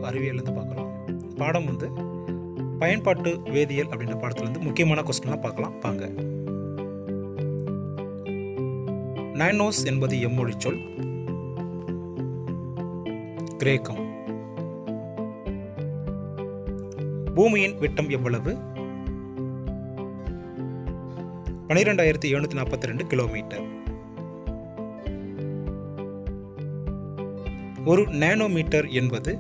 அறிவியல்லேருந்து பார்க்குறோம். பாடம் வந்து பயன்பாட்டு வேதியியல் அப்படின்ற பாடத்துலேருந்து முக்கியமான கொஸ்டின்லாம் பார்க்கலாம் வாங்க. நானோஸ் என்பது எம்மொழி சொல். கிரேக்கம். பூமியின் விட்டம் எவ்வளவு? 12,742 கிலோமீட்டர். ஒரு நானோமீட்டர் என்பது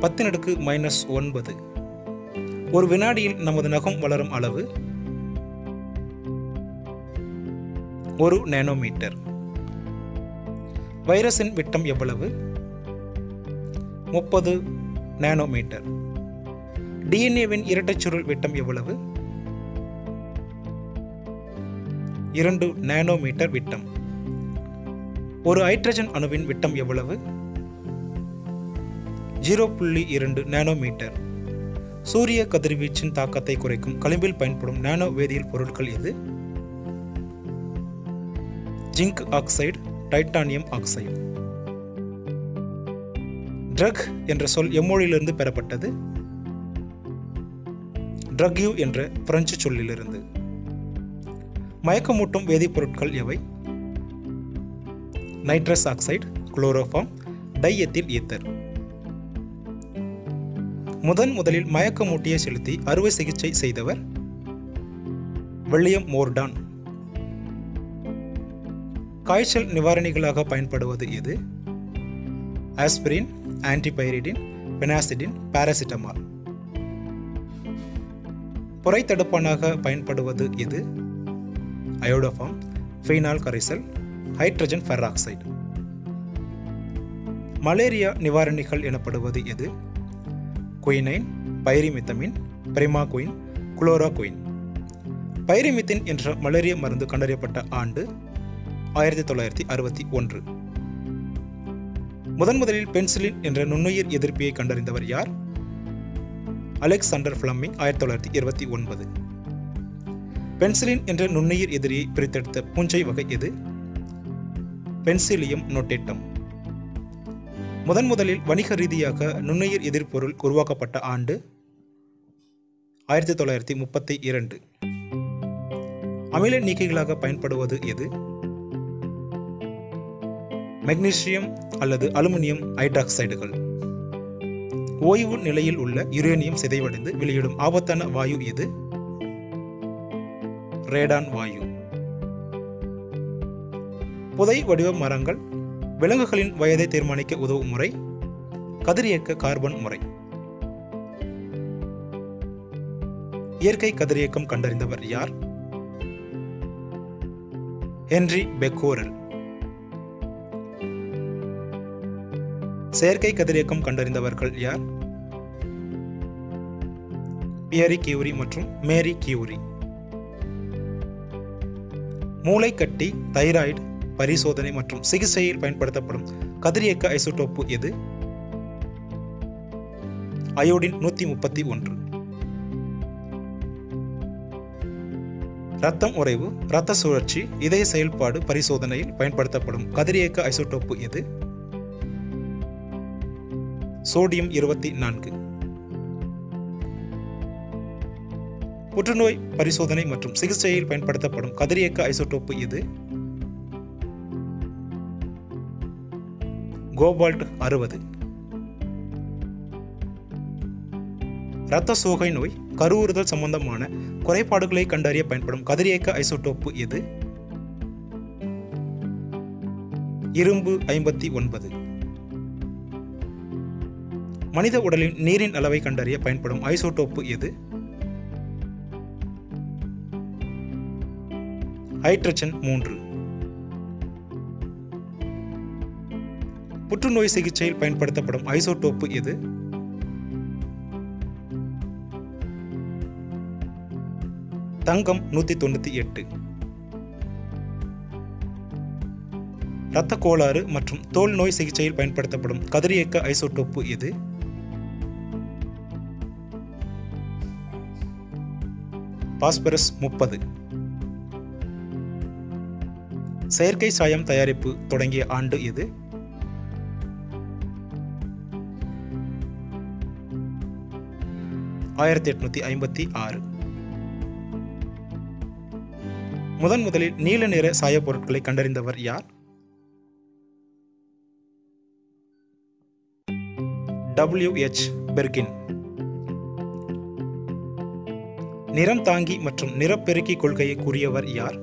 10⁻⁻9. ஒரு வினாடியில் நமது நகம் வளரும் அளவு 1 நானோமீட்டர். வைரஸின் விட்டம் எவ்வளவு? 30 நானோமீட்டர். டிஎன்ஏவின் இரட்டைச்சுருள் விட்டம் எவ்வளவு? 2 நானோமீட்டர் விட்டம். ஒரு ஹைட்ரஜன் அணுவின் விட்டம் எவ்வளவு? 0.2 நானோமீட்டர். சூரிய கதிர்வீச்சின் தாக்கத்தை குறைக்கும் களிம்பில் பயன்படும் நானோ வேதியியல் பொருட்கள் எது? Zinc oxide, titanium oxide. Drug என்ற சொல் எம்மொழியிலிருந்து பெறப்பட்டது? ட்ரக்யூ என்ற பிரெஞ்சு சொல்லிலிருந்து. மயக்கமூட்டும் வேதிப்பொருட்கள் எவை? Nitrous oxide, chloroform, diethyl ether. முதலில் மயக்கமூட்டியை செலுத்தி அறுவை சிகிச்சை செய்தவர்? William Morton. காய்ச்சல் நிவாரணிகளாக பயன்படுவது எது? Aspirin, antipyrine, phenacetin, paracetamol. புரை தடுப்பானாக பயன்படுவது எது? அயோடோஃபார்ம், ஃபீனால் கரைசல், ஹைட்ரஜன் பெராக்சைடு. மலேரியா நிவாரணிகள் எனப்படுவது எது? Quinine, பைரிமித்தமின், பிரிமாகுயின், chloroquine. பைரிமித்தின் என்ற மலேரியா மருந்து கண்டறியப்பட்ட ஆண்டு 1961. முதலில் பென்சிலின் என்ற நுண்ணுயிர் எதிர்ப்பியை கண்டறிந்தவர் யார்? Alexander Fleming 1929. பென்சிலின் என்ற நுண்ணுயிர் எதிரியை பிரித்தெடுத்த பூஞ்சை வகை எது? பென்சிலியம் நோட்டேட்டம். முதலில் வணிக ரீதியாக நுண்ணுயிர் எதிர்ப்பொருள் உருவாக்கப்பட்ட ஆண்டு 1932. அமில நீக்கிகளாக பயன்படுவது எது? மெக்னீசியம் அல்லது அலுமினியம் ஹைட்ராக்சைடுகள். ஓய்வு நிலையில் உள்ள யுரேனியம் சிதைவடைந்து வெளியிடும் ஆபத்தான வாயு எது? ரேடான் வாயு. புதை வடிவ மரங்கள் விலங்குகளின் வயதை தீர்மானிக்க உதவும் முறை கதிரியக்க கார்பன் முறை. இயற்கை கதிரியக்கம் கண்டறிந்தவர் யார்? Henry Becquerel. செயற்கை கதிரியக்கம் கண்டறிந்தவர்கள் யார்? பியரி கியூரி மற்றும் மேரி கியூரி. மூளைக்கட்டி, தைராய்டு பரிசோதனை மற்றும் சிகிச்சையில் பயன்படுத்தப்படும் கதிரியக்க ஐசோடோப்பு எது? அயோடின் 131. இரத்தம் உறைவு, இரத்த சுழற்சி, இதய செயல்பாடு பரிசோதனையில் பயன்படுத்தப்படும் கதிரியக்க ஐசோடோப்பு எது? சோடியம் 24. புற்றுநோய் பரிசோதனை மற்றும் சிகிச்சையில் பயன்படுத்தப்படும் கதிரியக்க ஐசோடோப்பு எது? கோபால்ட் 60. இரத்த சோகை நோய், கருவுறுதல் சம்பந்தமான குறைபாடுகளை கண்டறிய பயன்படும் கதிரியக்க ஐசோடோப்பு எது? இரும்பு 59. மனித உடலின் நீரின் அளவை கண்டறிய பயன்படும் ஐசோடோப்பு எது? ஹைட்ரஜன் 3. புற்றுநோய் சிகிச்சையில் பயன்படுத்தப்படும் ஐசோடோப்பு எது? தங்கம் 198. இரத்த கோளாறு மற்றும் தோல் நோய் சிகிச்சையில் பயன்படுத்தப்படும் கதிரியக்க ஐசோடோப்பு எது? பாஸ்பரஸ் 30. செயற்கை சாயம் தயாரிப்பு தொடங்கிய ஆண்டு எது? 1856. முதலில் நீல நிற சாயப் பொருட்களை கண்டறிந்தவர் யார்? W.H. பெர்கின். நிறம் தாங்கி மற்றும் நிறப்பெருக்கி கொள்கையை கூறியவர் யார்?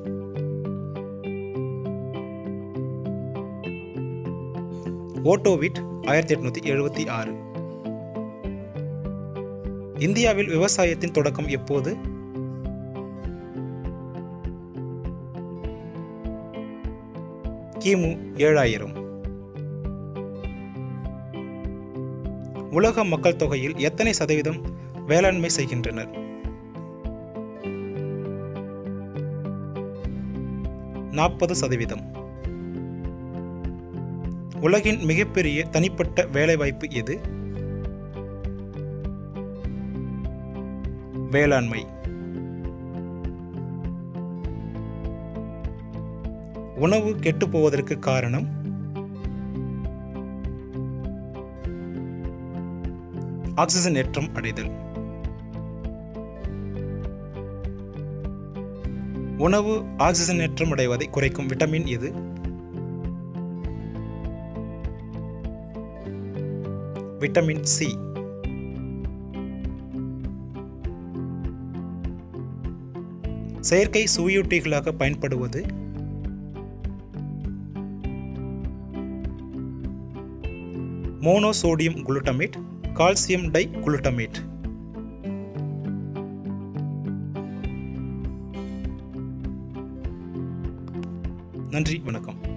ஓட்டோ விட் 1876. இந்தியாவில் விவசாயத்தின் தொடக்கம் எப்போது? கிமு 7000. உலக மக்கள் தொகையில் எத்தனை சதவீதம் வேளாண்மை செய்கின்றனர்? 40%. உலகின் மிகப்பெரிய தனிப்பட்ட வேலைவாய்ப்பு எது? வேளாண்மை. உணவு கெட்டுப் போவதற்கு காரணம்? ஆக்சிஜன் ஏற்றம் அடைதல். உணவு ஆக்சிஜன் ஏற்றம் அடைவதை குறைக்கும் விட்டமின் எது? Vitamin C. செயற்கை சுவையூட்டிகளாக பயன்படுவது? Monosodium glutamate, calcium di glutamate. நன்றி, வணக்கம்.